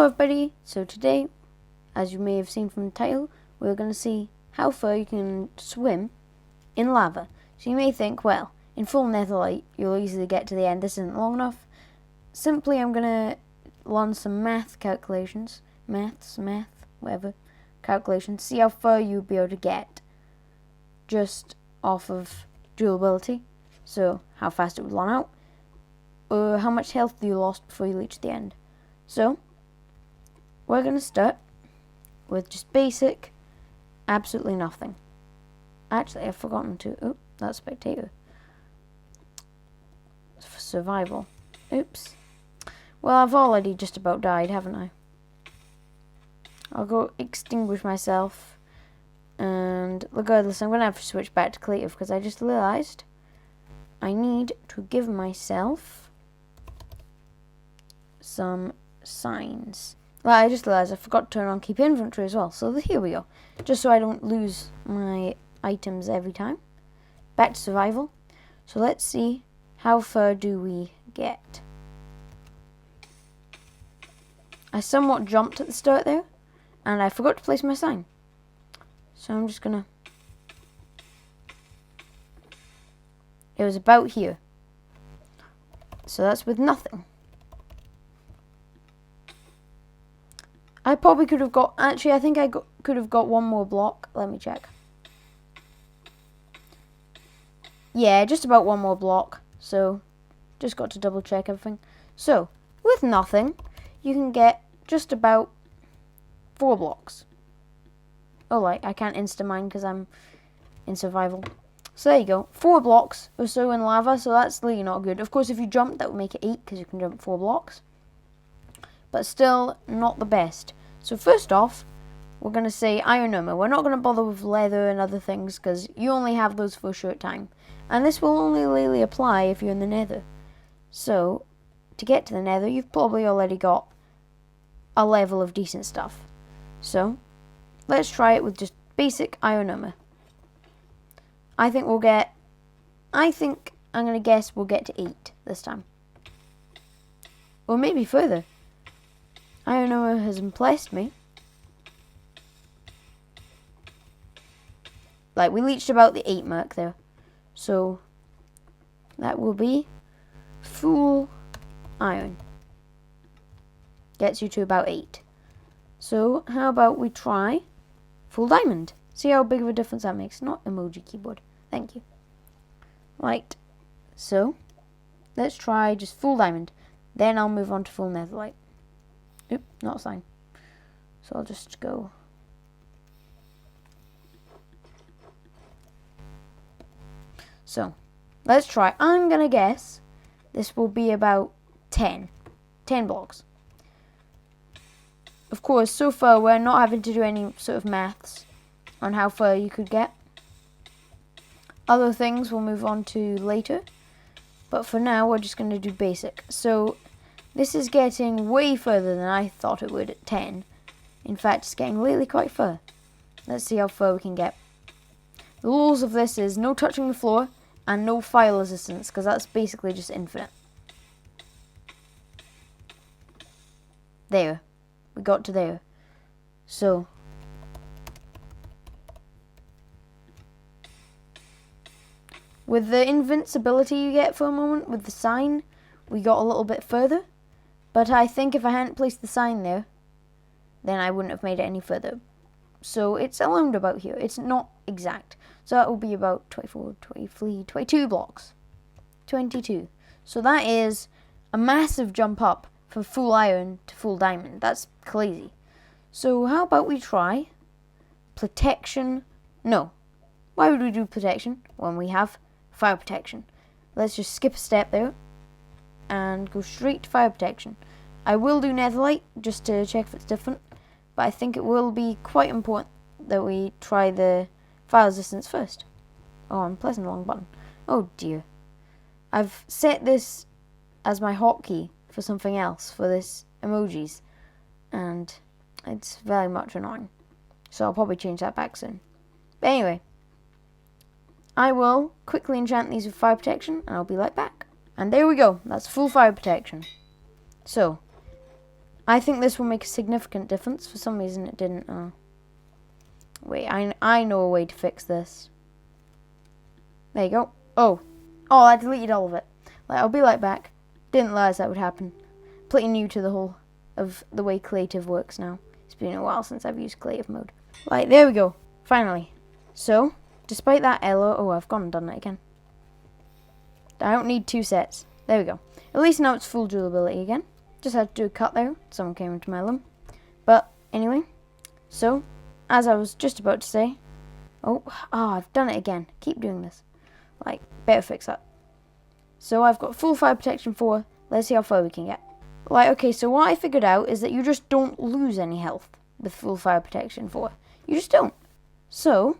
Hello everybody, so today, as you may have seen from the title, we're going to see how far you can swim in lava. So you may think, well, in full netherite you'll easily get to the end, this isn't long enough. Simply I'm going to learn some math calculations, calculations, see how far you'll be able to get just off of durability, so how fast it would run out, or how much health you lost before you reach the end. So, we're going to start with just basic, absolutely nothing. Actually, I've forgotten to... Oh, that's spectator. For survival. Oops. Well, I've already just about died, haven't I? I'll go extinguish myself. And regardless, I'm going to have to switch back to creative because I just realised I need to give myself some signs. Well, I just realised I forgot to turn on keep inventory as well. So here we go. Just so I don't lose my items every time. Back to survival. So let's see how far do we get. I somewhat jumped at the start there. And I forgot to place my sign. So I'm just gonna... It was about here. So that's with nothing. I probably could have got... Actually, I think I could have got one more block. Let me check. Yeah, just about one more block. So, just got to double check everything. So, with nothing, you can get just about 4 blocks. Oh, right, I can't insta-mine because I'm in survival. So there you go. 4 blocks or so in lava, so that's really not good. Of course, if you jump, that would make it 8 because you can jump 4 blocks. But still not the best. So first off, we're going to say iron armor. We're not going to bother with leather and other things because you only have those for a short time. And this will only really apply if you're in the nether. So, to get to the nether, you've probably already got a level of decent stuff. So, let's try it with just basic iron armor. I think I'm going to guess we'll get to 8 this time. Or maybe further. Iron armor has impressed me. Like, we reached about the 8 mark there. So, that will be full iron. Gets you to about 8. So, how about we try full diamond? See how big of a difference that makes. Not emoji keyboard. Thank you. Right. So, let's try just full diamond. Then I'll move on to full netherite. Oop, not a sign. So I'll just go. So, let's try. I'm going to guess this will be about 10 blocks. Of course, so far we're not having to do any sort of maths on how far you could get. Other things we'll move on to later. But for now, we're just going to do basic. So, this is getting way further than I thought it would at 10. In fact, it's getting really quite far. Let's see how far we can get. The rules of this is no touching the floor and no fire resistance, because that's basically just infinite. There. We got to there. So, with the invincibility you get for a moment, with the sign, we got a little bit further. But I think if I hadn't placed the sign there, then I wouldn't have made it any further. So it's around about here. It's not exact. So that will be about 24, 23, 22 blocks. 22. So that is a massive jump up from full iron to full diamond. That's crazy. So how about we try protection? No. Why would we do protection when we have fire protection? Let's just skip a step there and go straight to fire protection. I will do netherite just to check if it's different, but I think it will be quite important that we try the fire resistance first. Oh, I'm pressing the wrong button. Oh dear. I've set this as my hotkey for something else, for this emojis, and it's very much annoying. So I'll probably change that back soon. But anyway, I will quickly enchant these with fire protection, and I'll be right back. And there we go. That's full fire protection. So, I think this will make a significant difference. For some reason it didn't. Wait, I know a way to fix this. There you go. Oh, I deleted all of it. Like, I'll be right back. Didn't realize that would happen. Pretty new to the whole of the way creative works now. It's been a while since I've used creative mode. Right, there we go. Finally. So, despite that error, I've gone and done it again. I don't need 2 sets. There we go. At least now it's full durability again. Just had to do a cut there. Someone came into my room. But anyway, so as I was just about to say, I've done it again. Keep doing this. Like, better fix that. So I've got full fire protection 4. Let's see how far we can get. Right, okay, so what I figured out is that you just don't lose any health with full fire protection 4. You just don't. So,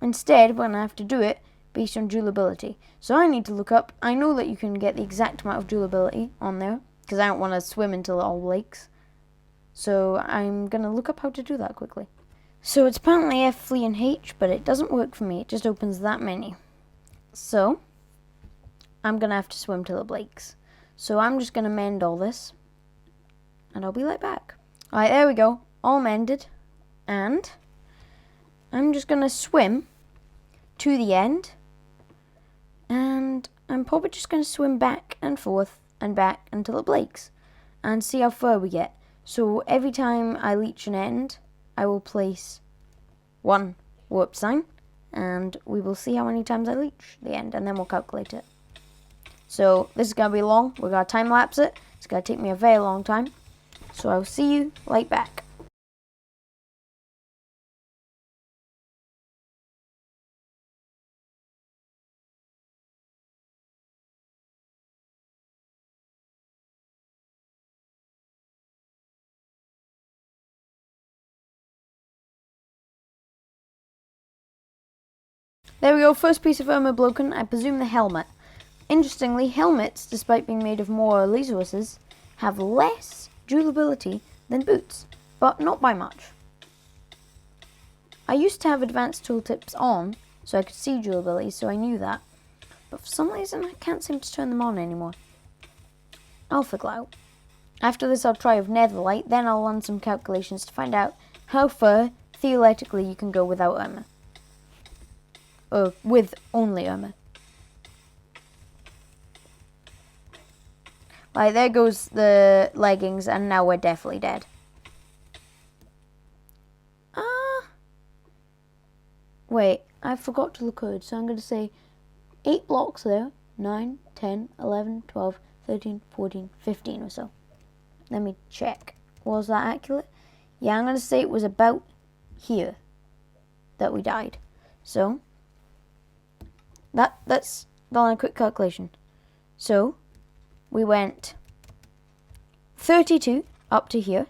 instead, we're going to have to do it based on durability. So I need to look up. I know that you can get the exact amount of durability on there, because I don't want to swim into all lakes. So I'm going to look up how to do that quickly. So it's apparently F3 and H, but it doesn't work for me. It just opens that many. So I'm going to have to swim to the lakes. So I'm just going to mend all this, and I'll be right back. Alright, there we go. All mended. And I'm just going to swim to the end. And I'm probably just going to swim back and forth and back until it breaks. And see how far we get. So every time I reach an end, I will place 1 warp sign. And we will see how many times I reach the end. And then we'll calculate it. So this is going to be long. We're going to time lapse it. It's going to take me a very long time. So I'll see you right back. There we go, first piece of armor broken. I presume the helmet. Interestingly, helmets, despite being made of more resources, have less durability than boots, but not by much. I used to have advanced tooltips on, so I could see durability, so I knew that. But for some reason, I can't seem to turn them on anymore. I'll figure out. After this, I'll try with netherite, then I'll run some calculations to find out how far, theoretically, you can go without armor. Or with only armor. Right, there goes the leggings, and now we're definitely dead. Wait, I forgot to record, so I'm going to say 8 blocks there. 9, 10, 11, 12, 13, 14, 15 or so. Let me check. Was that accurate? Yeah, I'm going to say it was about here that we died. So, that's done a quick calculation. So, we went 32 up to here,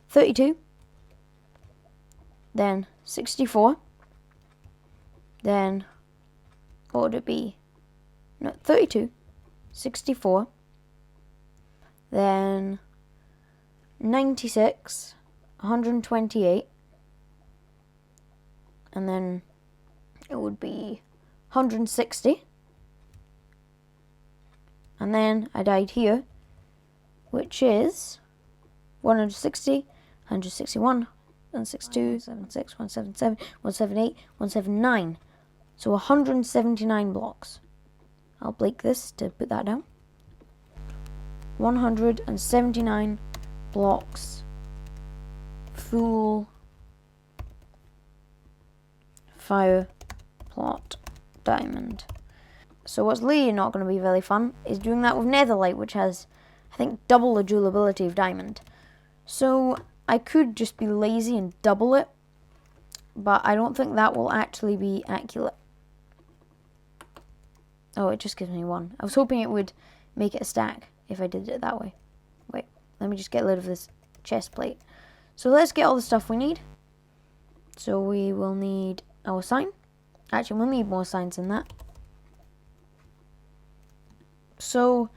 32, then 64, then what would it be? No, 32, 64, then 96, 128, and then it would be 160. And then I died here, which is 160, 161, 162, 176, 177, 178, 179. So 179 blocks. I'll break this to put that down. 179 blocks. Full fire plot diamond. So what's really not going to be very fun is doing that with netherite, which has, I think, double the durability of diamond. So I could just be lazy and double it, but I don't think that will actually be accurate. Oh, it just gives me 1. I was hoping it would make it a stack if I did it that way. Wait, let me just get rid of this chest plate. So let's get all the stuff we need. So we will need our sign. Actually, we'll need more signs than that. So,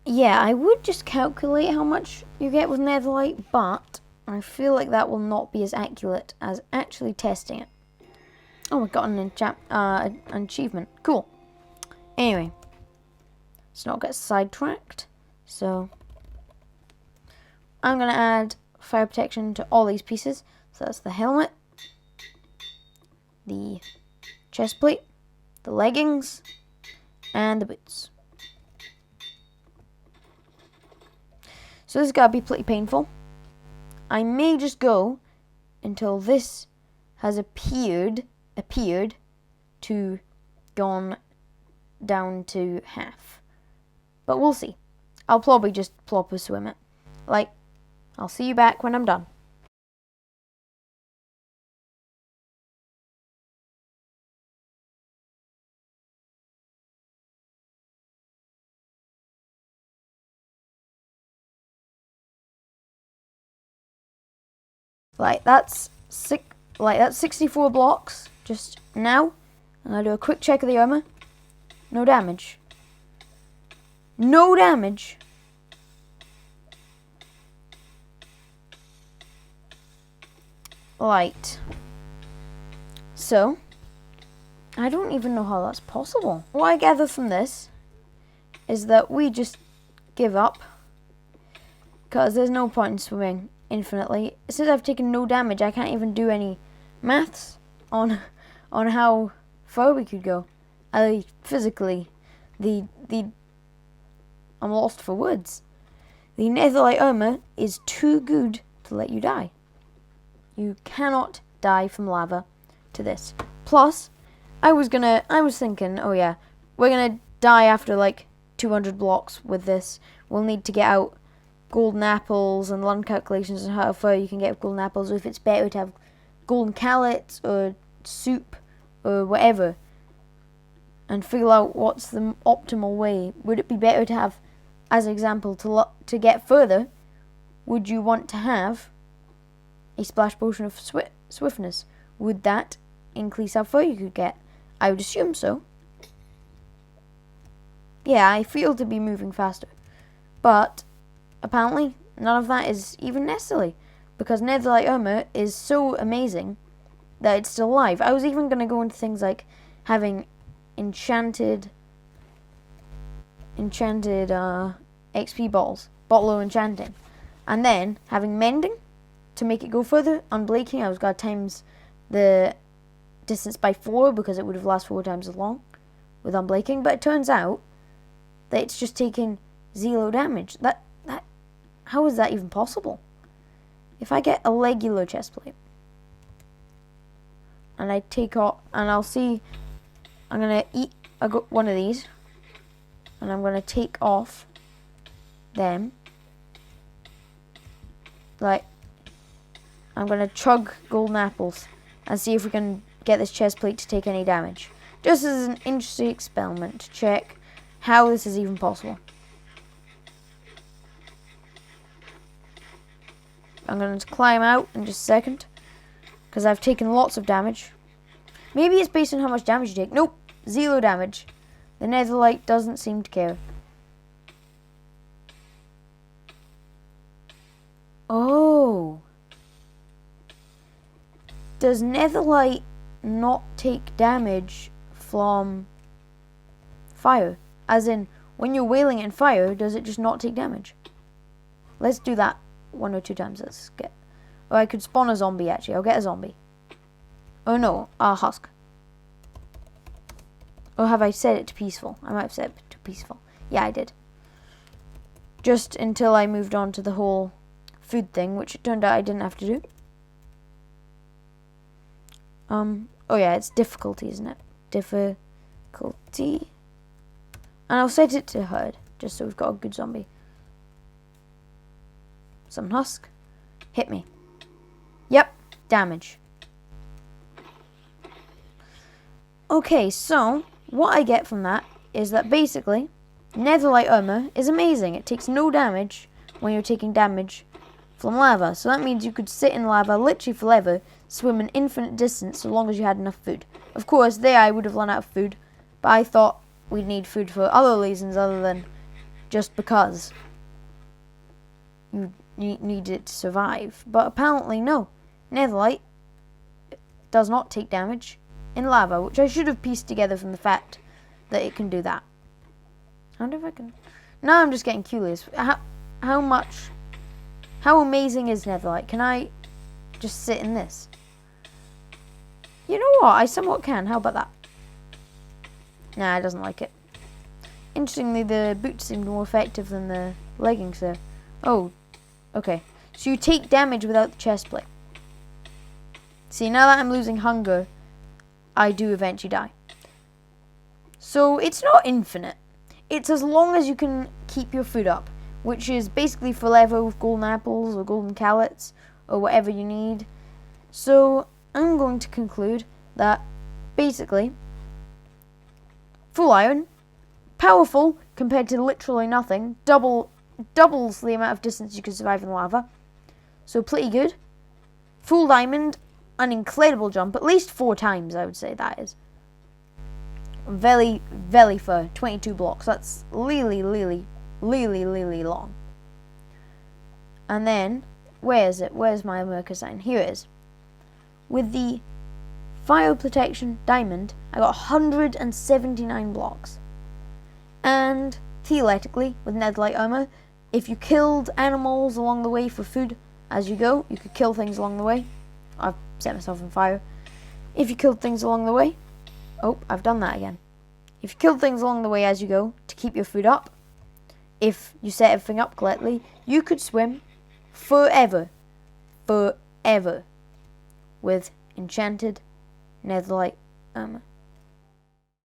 yeah, I would just calculate how much you get with netherite, but I feel like that will not be as accurate as actually testing it. Oh, we got an achievement. Cool. Anyway, let's not get sidetracked. So, I'm going to add fire protection to all these pieces. So that's the helmet, the chest plate, the leggings, and the boots. So this is going to be pretty painful. I may just go until this has appeared to gone down to half. But we'll see. I'll probably just plop a swim it. Like, I'll see you back when I'm done. That's 64 blocks just now. I'm gonna do a quick check of the armor. No damage. No damage. Right. So, I don't even know how that's possible. What I gather from this is that we just give up, because there's no point in swimming infinitely. Since I've taken no damage, I can't even do any maths on how far we could go. Physically, I'm lost for words. The netherite armor is too good to let you die. You cannot die from lava to this. Plus, I was thinking, oh yeah, we're gonna die after like 200 blocks with this. We'll need to get out golden apples and learn calculations on how far you can get with golden apples, or if it's better to have golden callets or soup or whatever, and figure out what's the optimal way. Would it be better to have, as an example, to get further, would you want to have a splash potion of swiftness? Would that increase how far you could get? I would assume so. Yeah, I feel to be moving faster. But apparently, none of that is even necessary, because netherite armor is so amazing that it's still alive. I was even going to go into things like having enchanted XP balls, bottle of enchanting, and then having mending to make it go further. Unblaking, I was going to times the distance by 4 because it would have lasted 4 times as long with unblaking. But it turns out that it's just taking 0 damage. How is that even possible? If I get a regular chest plate and I take off, and I'll see, I'm gonna eat one of these, and I'm gonna take off them. Like, I'm gonna chug golden apples and see if we can get this chest plate to take any damage. Just as an interesting experiment to check how this is even possible. I'm going to climb out in just a second, because I've taken lots of damage. Maybe it's based on how much damage you take. Nope, 0 damage. The netherite doesn't seem to care. Oh. Does netherite not take damage from fire? As in, when you're wailing in fire, does it just not take damage? Let's do that 1 or 2 times. Let's get... Or I could spawn a zombie, actually. I'll get a zombie. Oh no, a husk. Or have I set it to peaceful? I might have set it to peaceful. Yeah, I did. Just until I moved on to the whole food thing, which it turned out I didn't have to do. Oh yeah, it's difficulty, isn't it? Difficulty. And I'll set it to herd, just so we've got a good zombie. Some husk. Hit me. Yep, damage. Okay, so what I get from that is that basically netherite armor is amazing. It takes no damage when you're taking damage from lava. So that means you could sit in lava literally forever, swim an infinite distance so long as you had enough food. Of course, there I would have run out of food, but I thought we'd need food for other reasons other than just because you need it to survive. But apparently no. Netherite does not take damage in lava, which I should have pieced together from the fact that it can do that. I wonder if I can... Now I'm just getting curious. How much How amazing is netherite? Can I just sit in this? You know what? I somewhat can. How about that? Nah, it doesn't like it. Interestingly, the boots seemed more effective than the leggings there. Oh, okay. So you take damage without the chest plate. See, now that I'm losing hunger, I do eventually die. So it's not infinite. It's as long as you can keep your food up, which is basically forever with golden apples or golden callets or whatever you need. So I'm going to conclude that basically full iron, powerful compared to literally nothing, doubles the amount of distance you can survive in lava. So pretty good. Full diamond, an incredible jump, at least 4 times I would say that is. Very, very far, 22 blocks. That's really long. And then, where is it? Where's my America sign? Here it is. With the fire protection diamond, I got 179 blocks. And theoretically, with netherite armor, if you killed animals along the way for food as you go, you could kill things along the way. I've set myself on fire. If you killed things along the way, oh, I've done that again. If you killed things along the way as you go to keep your food up, if you set everything up correctly, you could swim forever with enchanted netherite armor.